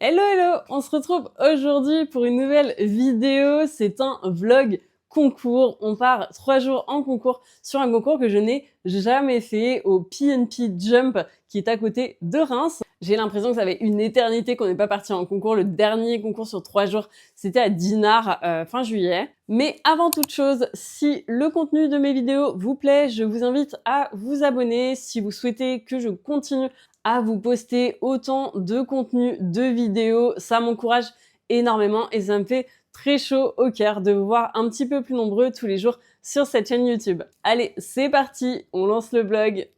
Hello hello, on se retrouve aujourd'hui pour une nouvelle vidéo, c'est un vlog concours. On part 3 jours en concours sur un concours que je n'ai jamais fait au PNP Jump qui est à côté de Reims. J'ai l'impression que ça fait une éternité qu'on n'est pas parti en concours. Le dernier concours sur 3 jours, c'était à Dinard fin juillet. Mais avant toute chose, si le contenu de mes vidéos vous plaît, je vous invite à vous abonner. Si vous souhaitez que je continue à vous poster autant de contenu, de vidéos, ça m'encourage énormément et ça me fait très chaud au cœur de vous voir un petit peu plus nombreux tous les jours sur cette chaîne YouTube. Allez, c'est parti, on lance le vlog.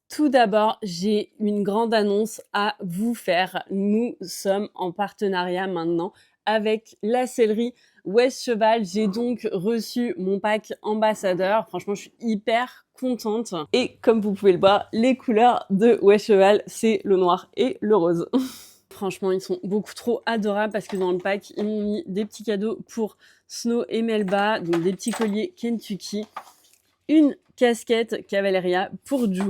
Tout d'abord, j'ai une grande annonce à vous faire. Nous sommes en partenariat maintenant avec la sellerie West Cheval. J'ai donc reçu mon pack ambassadeur. Franchement, je suis hyper contente. Et comme vous pouvez le voir, les couleurs de West Cheval, c'est le noir et le rose. Franchement, ils sont beaucoup trop adorables parce que dans le pack, ils m'ont mis des petits cadeaux pour Snow et Melba, donc des petits colliers Kentucky, une casquette Cavalleria pour Ju.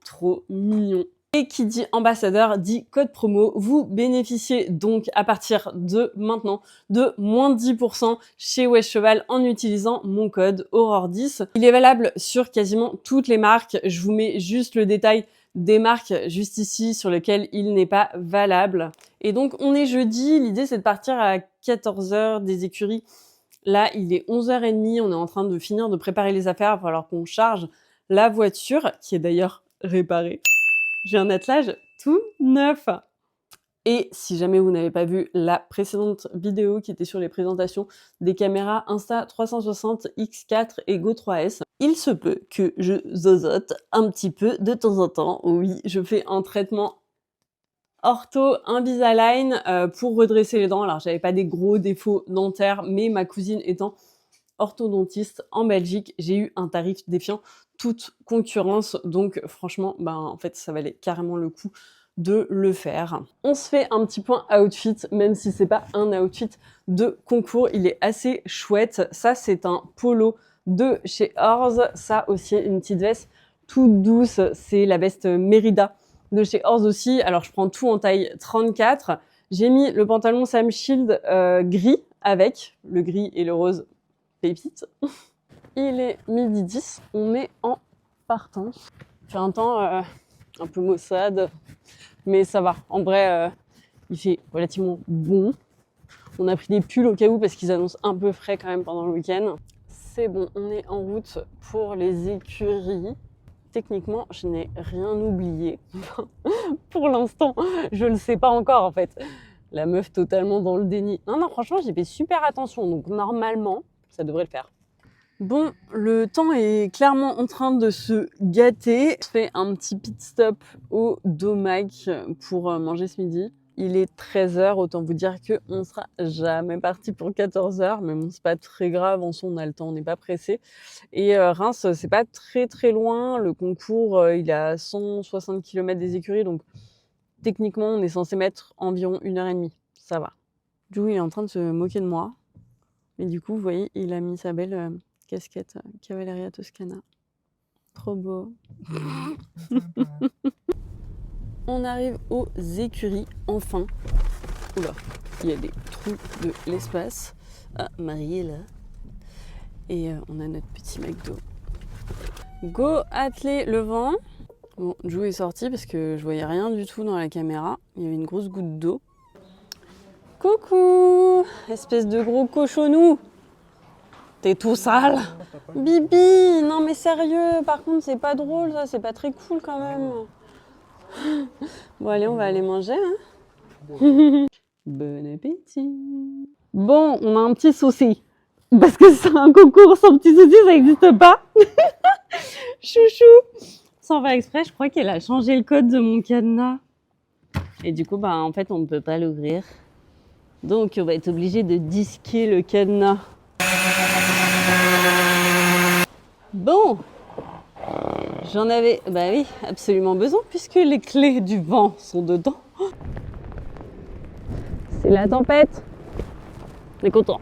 Trop mignon. Et qui dit ambassadeur dit code promo. Vous bénéficiez donc à partir de maintenant de moins de 10% chez West Cheval en utilisant mon code Aurore10. Il est valable sur quasiment toutes les marques. Je vous mets juste le détail des marques juste ici sur lesquelles il n'est pas valable. Et donc on est jeudi. L'idée c'est de partir à 14 h des écuries. Là il est 11 h 30. On est en train de finir de préparer les affaires. Il va falloir qu'on charge la voiture, qui est d'ailleurs réparée. J'ai un attelage tout neuf. Et si jamais vous n'avez pas vu la précédente vidéo qui était sur les présentations des caméras Insta360 X4 et Go 3S, il se peut que je zozote un petit peu de temps en temps. Oui, je fais un traitement ortho Invisalign pour redresser les dents. Alors, j'avais pas des gros défauts dentaires, mais ma cousine étant orthodontiste en Belgique, j'ai eu un tarif défiant toute concurrence, donc franchement, en fait, ça valait carrément le coup de le faire. On se fait un petit point outfit, même si c'est pas un outfit de concours, il est assez chouette. Ça, c'est un polo de chez Orz. Ça aussi, une petite veste toute douce, c'est la veste Merida de chez Orz aussi. Alors, je prends tout en taille 34. J'ai mis le pantalon Sam Shield gris avec le gris et le rose pépite. Il est 12h10, on est en partance. Il fait un temps un peu maussade, mais ça va. En vrai, il fait relativement bon. On a pris des pulls au cas où parce qu'ils annoncent un peu frais quand même pendant le week-end. C'est bon, on est en route pour les écuries. Techniquement, je n'ai rien oublié. Pour l'instant, je ne le sais pas encore en fait. La meuf totalement dans le déni. Non, franchement, j'ai fait super attention. Donc normalement, ça devrait le faire. Bon, le temps est clairement en train de se gâter. Je fais un petit pit stop au Domac pour manger ce midi. Il est 13 h, autant vous dire qu'on ne sera jamais parti pour 14 h, mais bon, c'est pas très grave, en soi on a le temps, on n'est pas pressé. Et Reims, c'est pas très loin. Le concours, il est à 160 km des écuries, donc techniquement, on est censé mettre environ 1h30. Ça va. Ju est en train de se moquer de moi. Mais du coup, vous voyez, il a mis sa belle casquette Cavalleria Toscana. Trop beau. On arrive aux écuries, enfin. Oula, il y a des trous de l'espace. Ah, Marie est là. Et on a notre petit McDo. Go atteler le vent. Bon, Ju est sorti parce que je voyais rien du tout dans la caméra. Il y avait une grosse goutte d'eau. Coucou, espèce de gros cochonou. T'es tout sale. Bibi, non mais sérieux, par contre c'est pas drôle ça, c'est pas très cool quand même. Bon allez, on va aller manger. Hein. Bon appétit. Bon, on a un petit souci. Parce que c'est un concours sans petit souci, ça n'existe pas. Chouchou. Sans faire exprès, je crois qu'elle a changé le code de mon cadenas. Et du coup, en fait, on ne peut pas l'ouvrir. Donc, on va être obligé de disquer le cadenas. Bon, j'en avais, oui, absolument besoin puisque les clés du vent sont dedans. la tempête. On est content.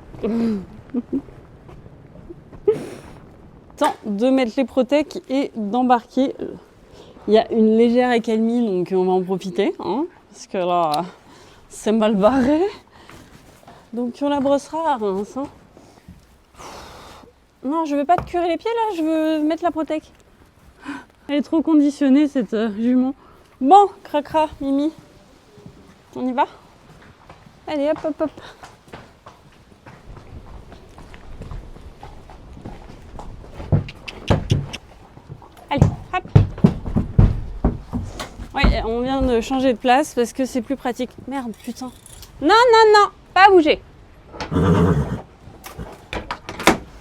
Temps de mettre les protèques et d'embarquer. Il y a une légère accalmie, donc on va en profiter, hein, parce que là, c'est mal barré. Donc on la brossera à Reims. Hein. Non, je veux pas te curer les pieds là, je veux mettre la protèque. Elle est trop conditionnée cette jument. Bon, cracra, Mimi. On y va? Allez, hop, hop, hop. Allez, hop. Ouais, on vient de changer de place parce que c'est plus pratique. Merde, putain. Non, non, non, pas bouger.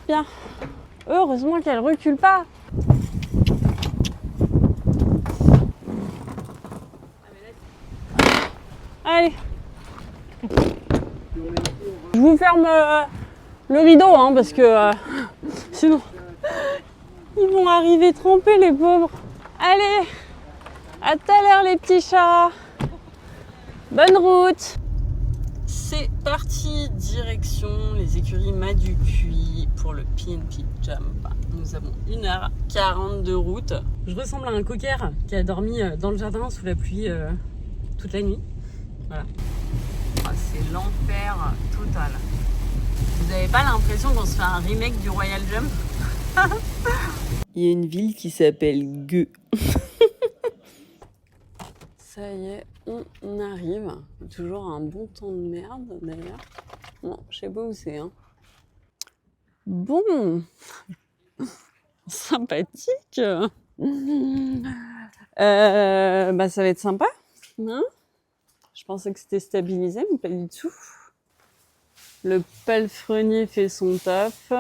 Bien. Heureusement qu'elle recule pas. Allez. Je vous ferme le rideau, hein, parce que sinon, ils vont arriver trempés, les pauvres. Allez, à tout à l'heure, les petits chats. Bonne route. C'est parti, direction les écuries Mât-du-Puy pour le PNP Jump. Nous avons 1h40 de route. Je ressemble à un cocker qui a dormi dans le jardin sous la pluie toute la nuit. Voilà. Oh, c'est l'enfer total. Vous n'avez pas l'impression qu'on se fait un remake du Royal Jump? Il y a une ville qui s'appelle Gueux. Ça y est, on arrive. Toujours un bon temps de merde d'ailleurs. Bon, je sais pas où c'est. Hein. Bon, sympathique. Bah, ça va être sympa. Hein, je pensais que c'était stabilisé, mais pas du tout. Le palefrenier fait son taf.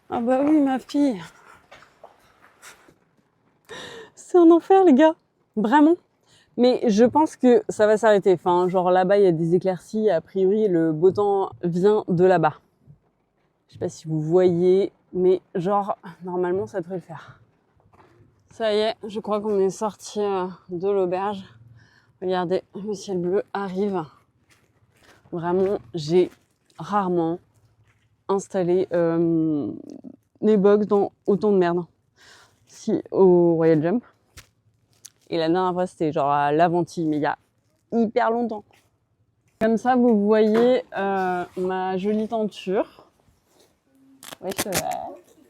Ah bah oui, ma fille. C'est un enfer, les gars. Vraiment. Mais je pense que ça va s'arrêter. Enfin, genre là-bas, il y a des éclaircies. A priori, le beau temps vient de là-bas. Je sais pas si vous voyez, mais genre, normalement, ça devrait le faire. Ça y est, je crois qu'on est sorti de l'auberge. Regardez, le ciel bleu arrive. Vraiment, j'ai rarement installé les box dans autant de merde. Si, au Royal Jump. Et la dernière fois, c'était genre à l'Aventie, mais il y a hyper longtemps. Comme ça, vous voyez ma jolie tenture. Ouais, je te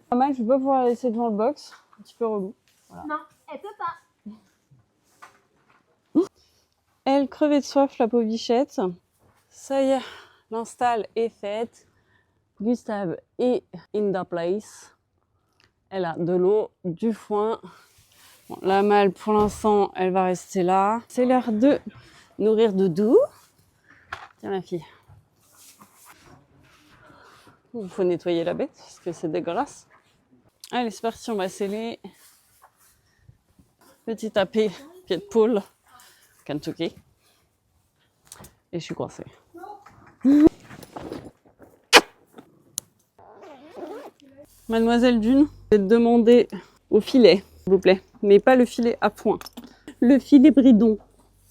pas mal, je vais pas pouvoir la laisser devant le box. Un petit peu relou. Voilà. Non, elle peut pas. Elle crevait de soif, la pauvre bichette. Ça y est, l'install est faite. Gustave est in the place. Elle a de l'eau, du foin. Bon, la malle, pour l'instant, elle va rester là. C'est l'heure de nourrir Doudou. Tiens, ma fille. Il faut nettoyer la bête, parce que c'est dégueulasse. Allez, c'est parti, on va sceller. Petit tapis, pied de poule, Kentucky. Et je suis coincée. Mademoiselle Dune, je vais te demander au filet, s'il vous plaît. Mais pas le filet à point. Le filet bridon.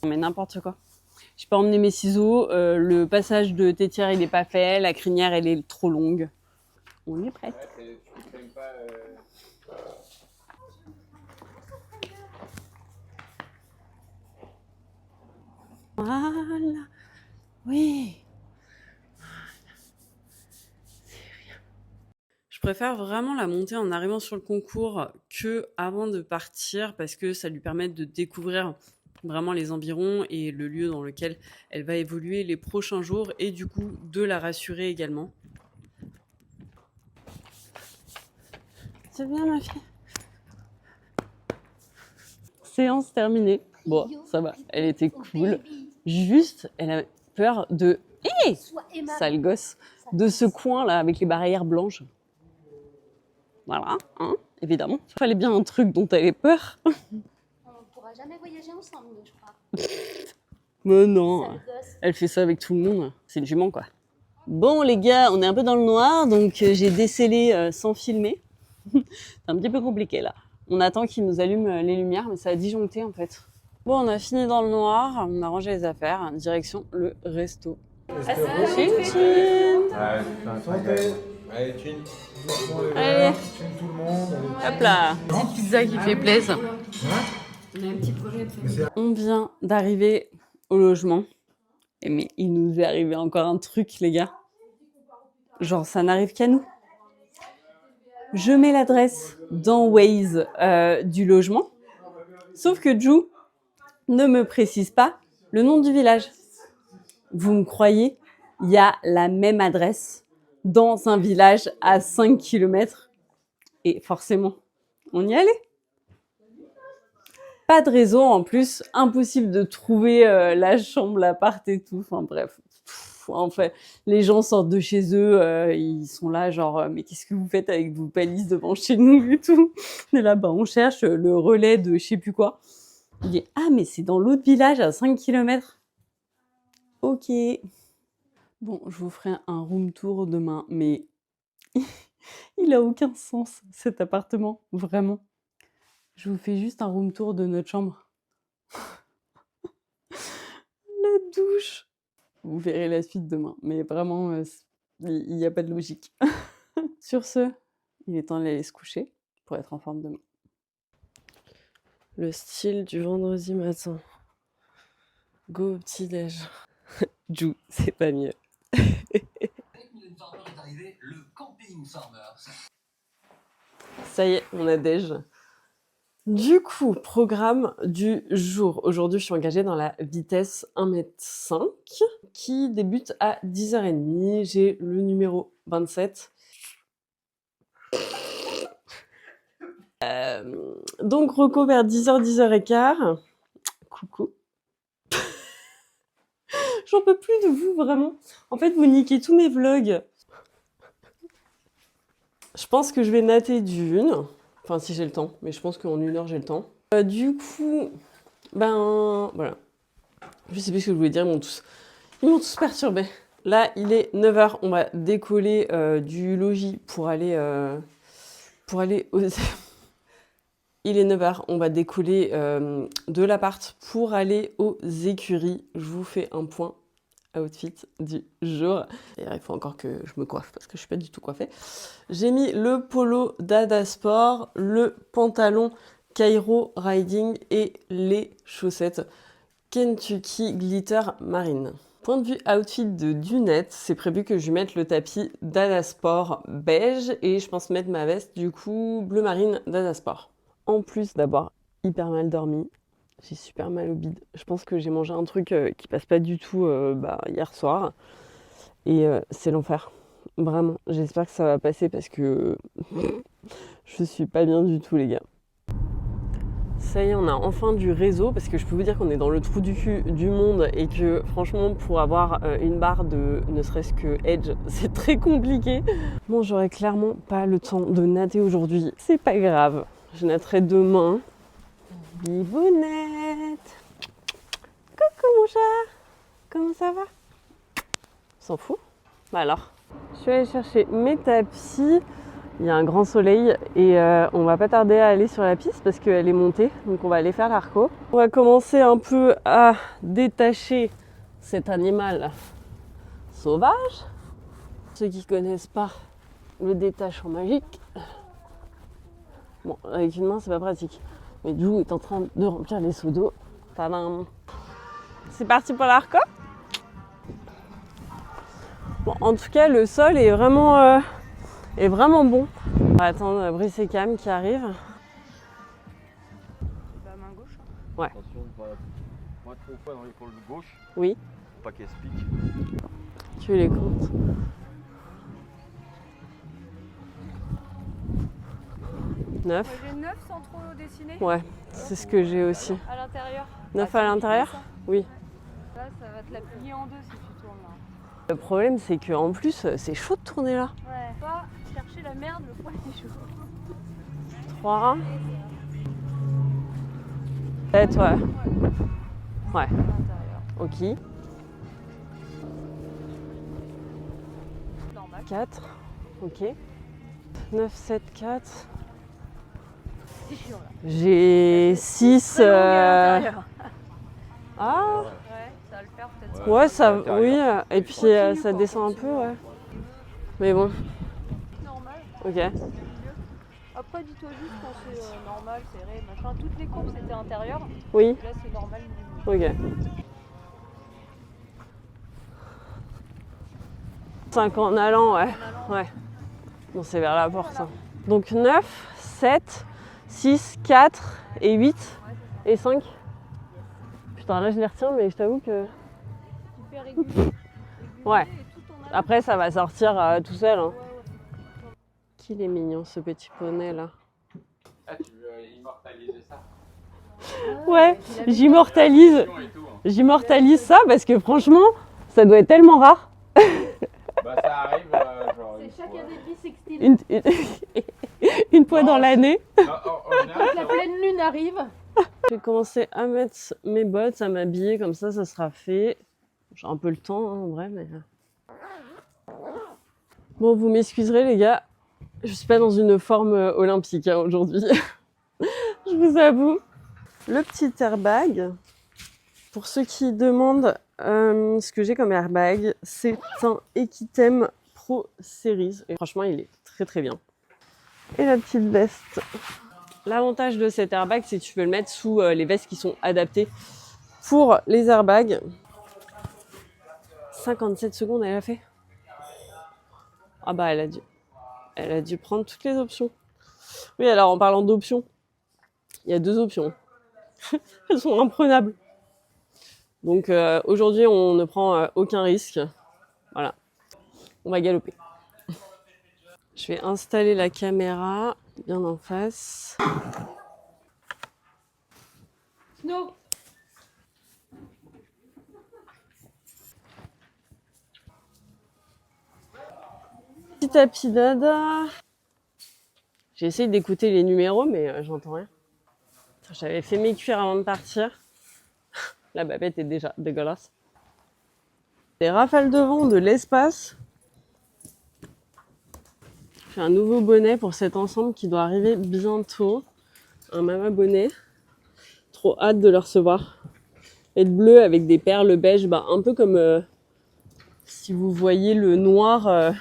Non, mais n'importe quoi. J'ai pas emmené mes ciseaux. Le passage de tétière, il n'est pas fait. La crinière, elle est trop longue. On est prête. Voilà. Oui. Je préfère vraiment la monter en arrivant sur le concours que avant de partir parce que ça lui permet de découvrir vraiment les environs et le lieu dans lequel elle va évoluer les prochains jours et du coup de la rassurer également. C'est bien ma fille. Séance terminée. Bon, ça va, elle était cool. Juste, elle a peur de... Hé, sale gosse. De ce coin-là avec les barrières blanches. Voilà, hein, évidemment. Il fallait bien un truc dont elle ait peur. On pourra jamais voyager ensemble, je crois. Mais non, elle fait ça avec tout le monde. C'est une jument, quoi. Bon les gars, on est un peu dans le noir, donc j'ai décellé sans filmer. C'est un petit peu compliqué là. On attend qu'ils nous allument les lumières, mais ça a disjoncté en fait. Bon, on a fini dans le noir, on a rangé les affaires, direction le resto. Chin chin. Allez, chin. Allez, Tout le monde. hop là. Petite pizza qui fait plaisir. On vient d'arriver au logement. Mais il nous est arrivé encore un truc, les gars. Genre, ça n'arrive qu'à nous. Je mets l'adresse dans Waze du logement. Sauf que Ju ne me précise pas le nom du village. Vous me croyez? Il y a la même adresse dans un village à 5 km. Et forcément, on y allait. Pas de réseau en plus, impossible de trouver la chambre, l'appart et tout. Enfin bref, en fait, les gens sortent de chez eux, ils sont là genre mais qu'est-ce que vous faites avec vos valises devant chez nous et tout. On est là, bah on cherche le relais de je sais plus quoi. Il dit ah mais c'est dans l'autre village à 5 km. Ok. Bon, je vous ferai un room tour demain, mais il a aucun sens cet appartement, vraiment. Je vous fais juste un room tour de notre chambre. La douche. Vous verrez la suite demain. Mais vraiment, il n'y a pas de logique. Sur ce, il est temps d'aller se coucher pour être en forme demain. Le style du vendredi matin. Go au petit-déj. Ju, c'est pas mieux. Ça y est, on a déj. Du coup, programme du jour. Aujourd'hui, je suis engagée dans la vitesse 1,5 m qui débute à 10h30. J'ai le numéro 27. Donc, reco vers 10h, 10h15. Coucou. J'en peux plus de vous, vraiment. En fait, vous niquez tous mes vlogs. Je pense que je vais natter d'une. Enfin, si j'ai le temps, mais je pense qu'en 1 heure, j'ai le temps. Du coup, ben, voilà. Je sais plus ce que je voulais dire, ils m'ont tous perturbé. Là, il est 9h, on va décoller du logis pour aller aux... Il est 9h, on va décoller de l'appart pour aller aux écuries. Je vous fais un point outfit du jour. Et il faut encore que je me coiffe parce que je suis pas du tout coiffée. J'ai mis le polo Dada Sport, le pantalon Cairo Riding et les chaussettes Kentucky Glitter Marine. Point de vue outfit de Dunette, c'est prévu que je mette le tapis Dada Sport beige et je pense mettre ma veste du coup bleu marine Dada Sport. En plus d'avoir hyper mal dormi, j'ai super mal au bide. Je pense que j'ai mangé un truc qui passe pas du tout hier soir. Et c'est l'enfer. Vraiment, j'espère que ça va passer parce que je suis pas bien du tout les gars. Ça y est, on a enfin du réseau parce que je peux vous dire qu'on est dans le trou du cul du monde et que franchement pour avoir une barre de ne serait-ce que Edge, c'est très compliqué. Bon, j'aurais clairement pas le temps de natter aujourd'hui. C'est pas grave, je natterai demain. Bibounette. Coucou mon chat. Comment ça va? S'en fout. Bah alors, je suis allée chercher mes tapis. Il y a un grand soleil et on va pas tarder à aller sur la piste parce qu'elle est montée. Donc on va aller faire l'arco. On va commencer un peu à détacher cet animal sauvage. Ceux qui connaissent pas le détachement magique. Bon, avec une main c'est pas pratique. Mais Ju est en train de remplir les seaux d'eau. Tadam! C'est parti pour l'arco. Bon, en tout cas, le sol est vraiment bon. On va attendre Brice et Cam qui arrivent. La main gauche. Ouais. Attention, pas trop fort dans l'épaule gauche. Oui. Pas qu'elle se pique. Tu les comptes. 9. J'ai 9 sans trop dessiner. Ouais, c'est ce que j'ai aussi. À l'intérieur. 9 à l'intérieur? Oui. Là, ça va te la plier en deux si tu tournes là. Le problème, c'est qu'en plus, c'est chaud de tourner là. Ouais. Pas chercher la merde, le poids est chaud. 3. Peut-être, ouais. Ouais. À l'intérieur. Ok. 4. Ok. 9, 7, 4. C'est chiant là. J'ai 6. Très longue à l'intérieur. Ah, Ouais, ça va le faire peut-être. ouais, ça. à l'intérieur. Oui. Et puis Continue, ça quoi, descend un continue. peu, ouais. Mais bon, Normal. ok. Milieu. Après, dis-toi juste quand c'est normal, serré, machin. Toutes les courbes c'était intérieur. Oui, Là, c'est normal. Milieu. ok. 5 en allant, ouais. En allant. Ouais. Bon, c'est vers la porte. Hein. Donc 9, 7, 6, 4 et 8 Ouais, c'est ça. et 5. Putain, là je les retiens, mais je t'avoue que. Hyper régulier. Ouais. Et tout en allant. Après, ça va sortir tout seul. Hein. Ouais, ouais. Qu'il est mignon ce petit poney là. Ah, tu veux immortaliser ça? Ouais, il avait j'immortalise. Et tout, hein. J'immortalise ça parce que franchement, ça doit être tellement rare. Bah, ça arrive, genre. C'est chaque année bisextile. Une fois Non, dans l'année. En général, La pleine lune arrive. Je vais commencer à mettre mes bottes, à m'habiller, comme ça sera fait. J'ai un peu le temps, hein, en vrai, mais. Bon, vous m'excuserez, les gars. Je suis pas dans une forme olympique hein, aujourd'hui. Je vous avoue. Le petit airbag. Pour ceux qui demandent ce que j'ai comme airbag, c'est un Equitem Pro Series. Et franchement, il est très très bien. Et la petite veste. L'avantage de cet airbag, c'est que tu peux le mettre sous les vestes qui sont adaptées pour les airbags. 57 secondes, elle a fait. Ah bah, elle a dû prendre toutes les options. Oui, alors en parlant d'options, il y a 2 options. Elles sont imprenables. Donc aujourd'hui, on ne prend aucun risque. Voilà. On va galoper. Je vais installer la caméra bien en face. Snow. Petit tapis dada. J'ai essayé d'écouter les numéros, mais j'entends rien. J'avais fait mes cuirs avant de partir. La babette est déjà dégueulasse. Des rafales de vent de l'espace. J'ai un nouveau bonnet pour cet ensemble qui doit arriver bientôt. Un mama bonnet. Trop hâte de le recevoir. Et de bleu avec des perles beige, bah, un peu comme si vous voyez le noir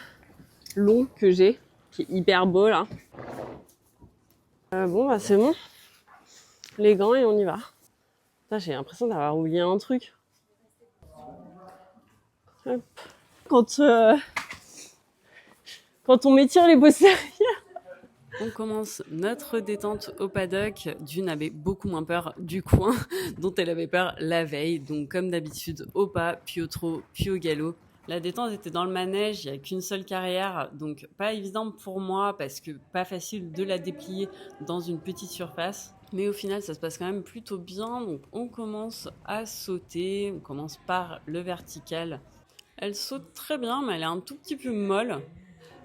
long que j'ai, qui est hyper beau là. Bon bah c'est bon. Les gants et on y va. Putain, j'ai l'impression d'avoir oublié un truc. Hop. Quand on m'étire les paussières. On commence notre détente au paddock. Dune avait beaucoup moins peur du coin dont elle avait peur la veille. Donc comme d'habitude, au pas, puis au trot, puis au galop. La détente était dans le manège, il n'y a qu'une seule carrière, donc pas évident pour moi parce que pas facile de la déplier dans une petite surface. Mais au final, ça se passe quand même plutôt bien. Donc on commence à sauter, on commence par le vertical. Elle saute très bien, mais elle est un tout petit peu molle.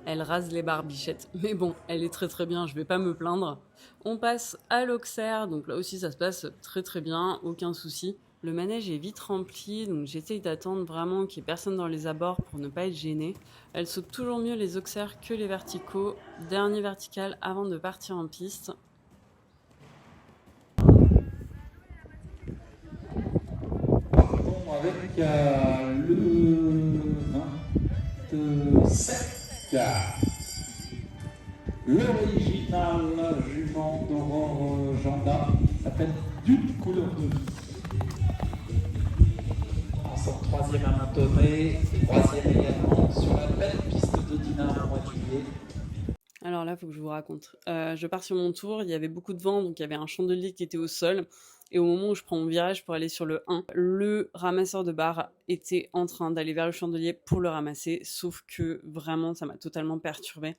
Elle rase les barbichettes, mais bon, elle est très très bien, je vais pas me plaindre. On passe à l'Auxerre, donc là aussi ça se passe très très bien, aucun souci. Le manège est vite rempli, donc j'essaye d'attendre vraiment qu'il n'y ait personne dans les abords pour ne pas être gênée. Elle saute toujours mieux les Auxerres que les verticaux. Dernier vertical avant de partir en piste. Avec le 27 l'original jument d'Aurore Janda s'appelle D'une couleur de vie. En son 3e amontonné, 3e également sur la belle piste de Dinard au mois de juillet. Alors là, il faut que je vous raconte. Je pars sur mon tour, il y avait beaucoup de vent, donc il y avait un chandelier qui était au sol. Et au moment où je prends mon virage pour aller sur le 1, le ramasseur de barres était en train d'aller vers le chandelier pour le ramasser, sauf que vraiment, ça m'a totalement perturbée.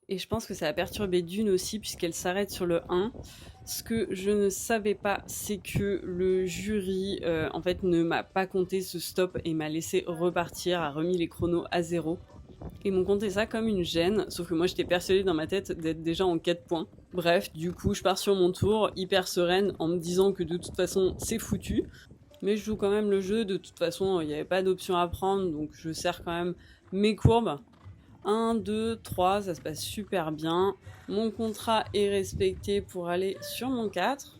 Et je pense que ça a perturbé Dune aussi, puisqu'elle s'arrête sur le 1. Ce que je ne savais pas, c'est que le jury, en fait, ne m'a pas compté ce stop et m'a laissé repartir, a remis les chronos à 0. Ils m'ont compté ça comme une gêne, sauf que moi j'étais persuadée dans ma tête d'être déjà en 4 points. Bref, du coup je pars sur mon tour, hyper sereine, en me disant que de toute façon c'est foutu. Mais je joue quand même le jeu, de toute façon il n'y avait pas d'option à prendre, donc je serre quand même mes courbes. 1, 2, 3, ça se passe super bien. Mon contrat est respecté pour aller sur mon 4.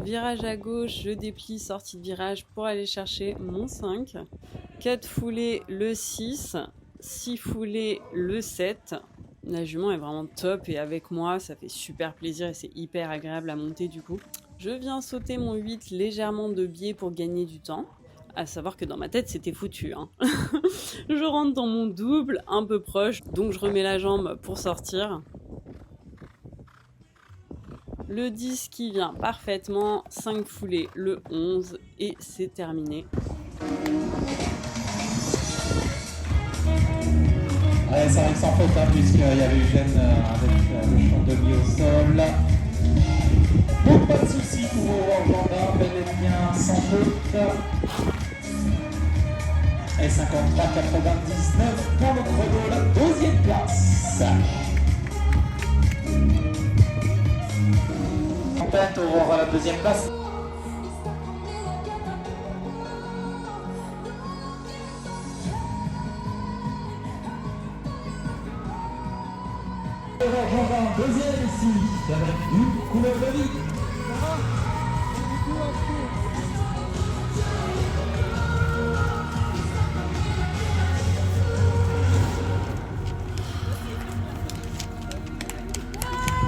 Virage à gauche, je déplie, sortie de virage pour aller chercher mon 5. 4 foulées, le 6. 6 foulées, le 7. La jument est vraiment top et avec moi, ça fait super plaisir et c'est hyper agréable à monter du coup. Je viens sauter mon 8 légèrement de biais pour gagner du temps. À savoir que dans ma tête, c'était foutu. Hein. Je rentre dans mon double, un peu proche, donc je remets la jambe pour sortir. Le 10 qui vient parfaitement, 5 foulées, le 11 et c'est terminé. Allez, ça arrive sans faute, hein, puisqu'il y avait Eugène avec le champ de vie au sol. Donc pas de soucis pour Organda, bel et bien sans faute. Et 53,99 pour le chrono, la deuxième place. En tête, Aurore à la deuxième place. Aurore Jourdain, deuxième ici, avec une couleur de vie.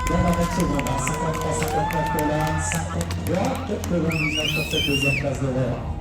Dans la même seconde, 53, 54 Colin, 53, 99 pour cette deuxième place d'Aurore.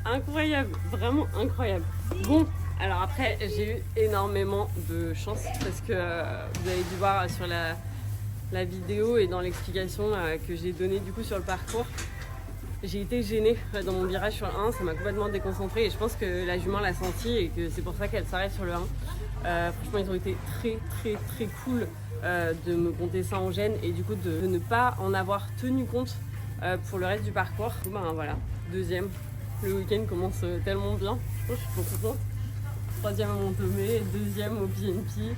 Incroyable, vraiment incroyable. Bon, alors après, j'ai eu énormément de chance parce que vous avez dû voir sur la vidéo et dans l'explication que j'ai donnée du coup sur le parcours, j'ai été gênée dans mon virage sur le 1, ça m'a complètement déconcentrée et je pense que la jument l'a senti et que c'est pour ça qu'elle s'arrête sur le 1. Franchement, ils ont été très cool de me compter ça en gêne et du coup de ne pas en avoir tenu compte pour le reste du parcours. Ben voilà, deuxième. Le week-end commence tellement bien, je suis trop contente. Troisième à Montomé, deuxième au PNP.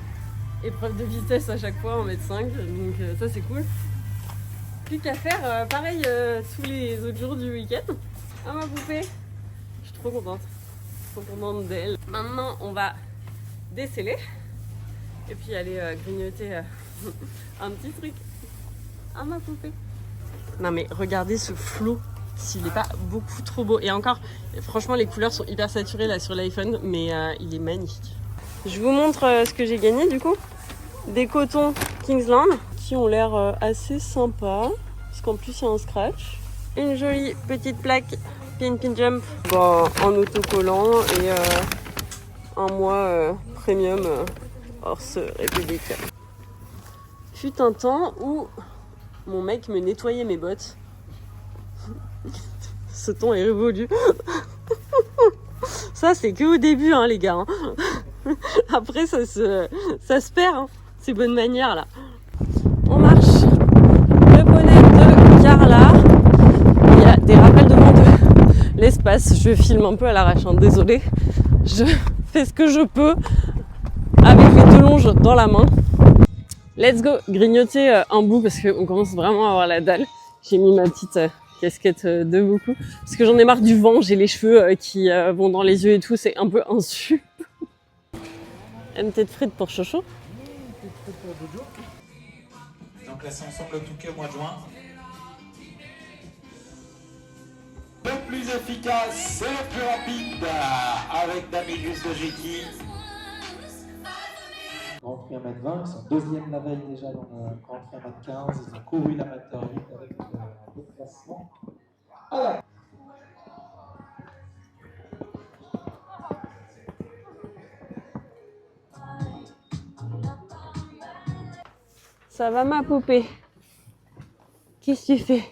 Épreuve de vitesse à chaque fois en mètre 5, donc ça c'est cool. Plus qu'à faire pareil tous les autres jours du week-end. Ah ma poupée, je suis trop contente d'elle. Maintenant on va déceler et puis aller grignoter un petit truc. Ah ma poupée. Non mais regardez ce flot. S'il n'est pas beaucoup trop beau. Et encore, franchement, les couleurs sont hyper saturées là sur l'iPhone, mais il est magnifique. Je vous montre ce que j'ai gagné du coup. Des cotons Kingsland qui ont l'air assez sympas, parce qu'en plus il y a un scratch. Une jolie petite plaque Pin Jump en autocollant et un mois premium Horse République. Fut un temps où mon mec me nettoyait mes bottes. Ce temps est révolu. Ça, c'est que au début, hein, les gars. Hein. Après, ça se perd, hein, ces bonnes manières, là. On marche. Le bonnet de Carla. Il y a des rappels devant de l'espace. Je filme un peu à l'arrache, hein, désolée. Je fais ce que je peux avec les 2 longes dans la main. Let's go grignoter un bout parce qu'on commence vraiment à avoir la dalle. J'ai mis ma petite... casquette de beaucoup parce que j'en ai marre du vent, j'ai les cheveux qui vont dans les yeux et tout, c'est un peu insu. Une petite frite pour Chocho. Donc là c'est ensemble le Touquet au mois de juin. Le plus efficace et le plus rapide avec Damigus de Géki. Grand Prix 1m20, ils sont deuxième la veille déjà dans le Grand Prix 1m15, ils ont couru l'amateur 8 avec le classement. Alors. Ça va ma poupée? Qu'est-ce que tu fais?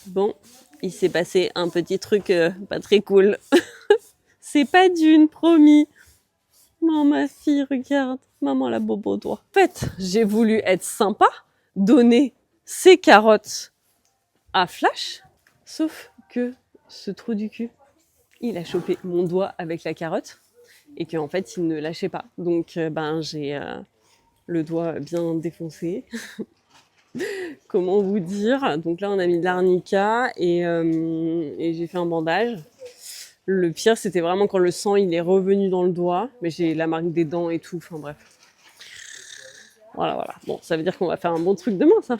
Bon, il s'est passé un petit truc pas très cool. C'est pas Dune, promis. Non, ma fille, regarde. Maman la bobo doigt. En fait, j'ai voulu être sympa, donner ces carottes à Flash, sauf que ce trou du cul, il a chopé mon doigt avec la carotte et qu'en fait, il ne lâchait pas. Donc, j'ai le doigt bien défoncé. Comment vous dire? Donc là, on a mis de l'arnica et j'ai fait un bandage. Le pire, c'était vraiment quand le sang il est revenu dans le doigt, mais j'ai la marque des dents et tout. Enfin bref. Voilà. Bon, ça veut dire qu'on va faire un bon truc demain, ça.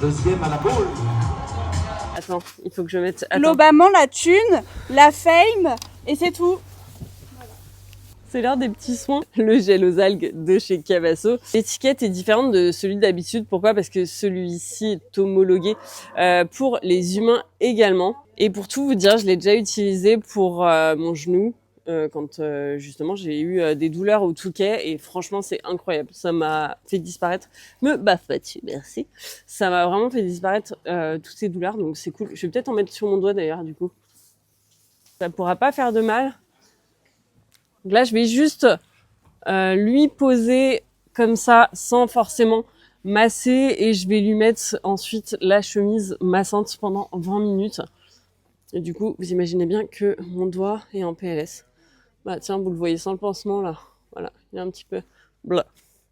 Deuxième à la boule. Attends, il faut que je mette. Attends. Globalement, la thune, la fame, et c'est tout. C'est l'heure des petits soins. Le gel aux algues de chez Cavasso. L'étiquette est différente de celui d'habitude. Pourquoi? Parce que celui-ci est homologué pour les humains également. Et pour tout vous dire, je l'ai déjà utilisé pour mon genou quand justement j'ai eu des douleurs au Touquet. Et franchement, c'est incroyable. Ça m'a fait disparaître. Me baffe pas dessus, merci. Ça m'a vraiment fait disparaître toutes ces douleurs. Donc c'est cool. Je vais peut-être en mettre sur mon doigt d'ailleurs, du coup. Ça pourra pas faire de mal. Donc là, je vais juste lui poser comme ça, sans forcément masser. Et je vais lui mettre ensuite la chemise massante pendant 20 minutes. Et du coup, vous imaginez bien que mon doigt est en PLS. Bah tiens, vous le voyez sans le pansement là. Voilà, il est un petit peu blah.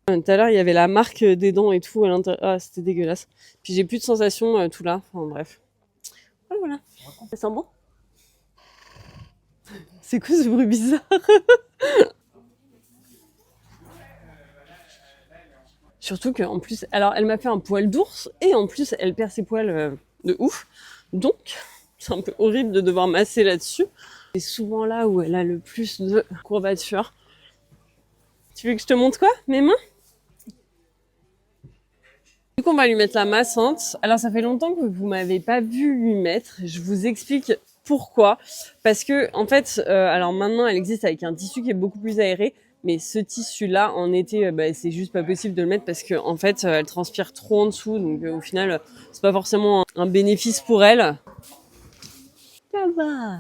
Tout à l'heure, il y avait la marque des dents et tout à l'intérieur. Ah, c'était dégueulasse. Puis j'ai plus de sensation tout là. Enfin bref. Voilà. Ça sent bon? C'est quoi ce bruit bizarre? Surtout qu'en plus, alors elle m'a fait un poil d'ours et en plus elle perd ses poils de ouf. Donc c'est un peu horrible de devoir masser là-dessus. C'est souvent là où elle a le plus de courbatures. Tu veux que je te montre quoi? Mes mains? Du coup on va lui mettre la massante. Alors ça fait longtemps que vous m'avez pas vu lui mettre. Je vous explique pourquoi. Parce que en fait, alors maintenant elle existe avec un tissu qui est beaucoup plus aéré. Mais ce tissu-là, en été, c'est juste pas possible de le mettre parce que en fait, elle transpire trop en dessous. Donc au final, c'est pas forcément un bénéfice pour elle. Ça va.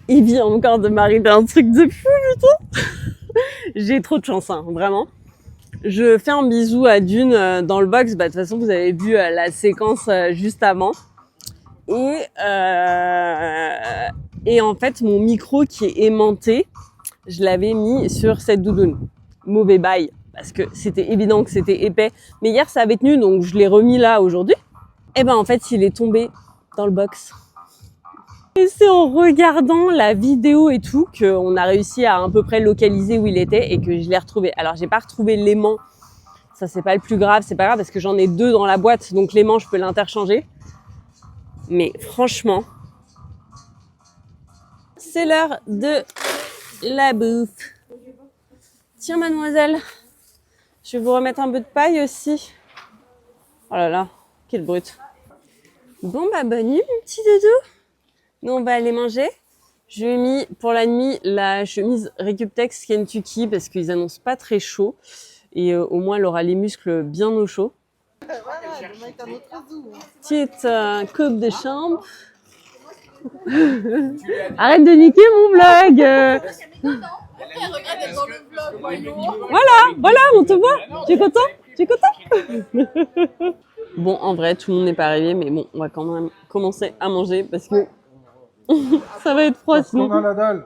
Il vient encore de m'arriver un truc de fou, putain. J'ai trop de chance, hein, vraiment. Je fais un bisou à Dune dans le box. De toute façon, vous avez vu la séquence juste avant. Et en fait, mon micro qui est aimanté, je l'avais mis sur cette doudoune. Mauvais bail, parce que c'était évident que c'était épais. Mais hier, ça avait tenu, donc je l'ai remis là aujourd'hui. Et en fait, il est tombé dans le box. Et c'est en regardant la vidéo et tout qu'on a réussi à peu près localiser où il était et que je l'ai retrouvé. Alors, j'ai pas retrouvé l'aimant. Ça, c'est pas le plus grave. C'est pas grave parce que j'en ai 2 dans la boîte. Donc, l'aimant, je peux l'interchanger. Mais franchement, c'est l'heure de la bouffe. Tiens, mademoiselle, je vais vous remettre un peu de paille aussi. Oh là là, quelle brute. Bon, bonne nuit, mon petit dodo. Nous, on va aller manger. Je lui ai mis pour la nuit la chemise Recuptex Kentucky parce qu'ils annoncent pas très chaud. Et au moins, elle aura les muscles bien au chaud. Petite coupe de chambre. Arrête de niquer mon vlog. Voilà, on te voit. Tu es content? Bon, en vrai, tout le monde n'est pas arrivé, mais bon, on va quand même commencer à manger parce que ça va être froid sinon. On a la dalle.